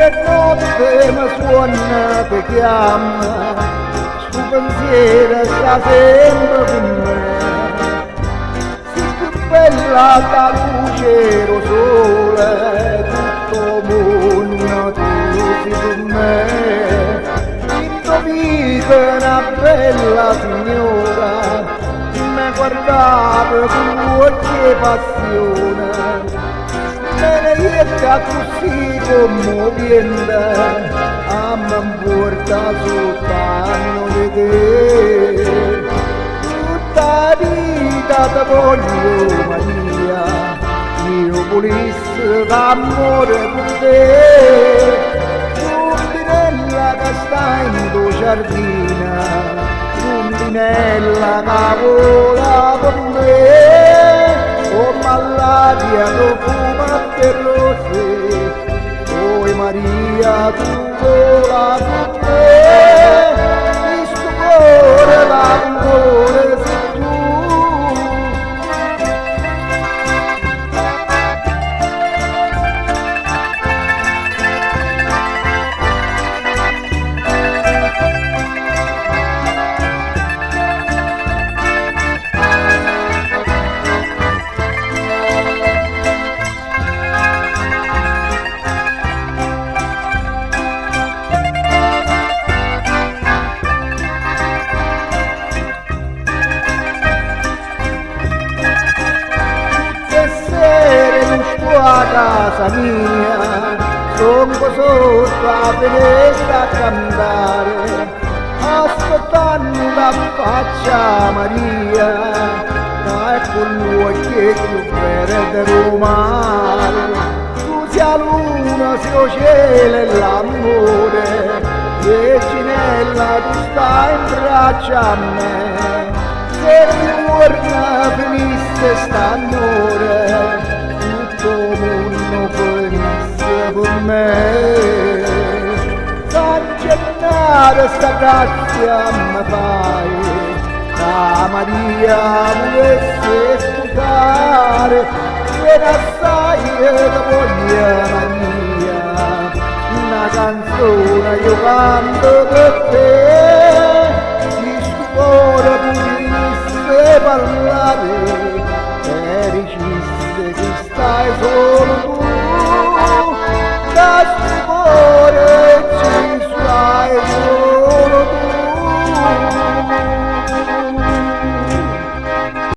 che notte mi suona che chiama, sto pensiero sta sempre con me. Sì che bella la luce lo sole, tutto mondo tu sei per me. Indovina una bella signora, mi guardava con occhi e passione. Me ne ietta così commovente, a me porta soltanto di te. Tutta vita ti voglio Maria, io volessi d'amore per te. Rondinella che sta in tuo giardino, rondinella che vola per me. Oh maladia profuma de rose, oh Maria tu vola con me, questo cuore l'amore sei tu. A casa mia, sono sotto a finestra a cantare, aspettando la faccia Maria, che con l'occhio più verde del mare. Tu sia luna, sia lo cielo e l'amore, e cinella tu stai in braccia a me. Se ritorna finisse st'amore, mondo venisse per me. San Gennaro sta grazia mi fai, la Maria volesse scusare, viene assai che voglia Maria, una canzone io canto per te.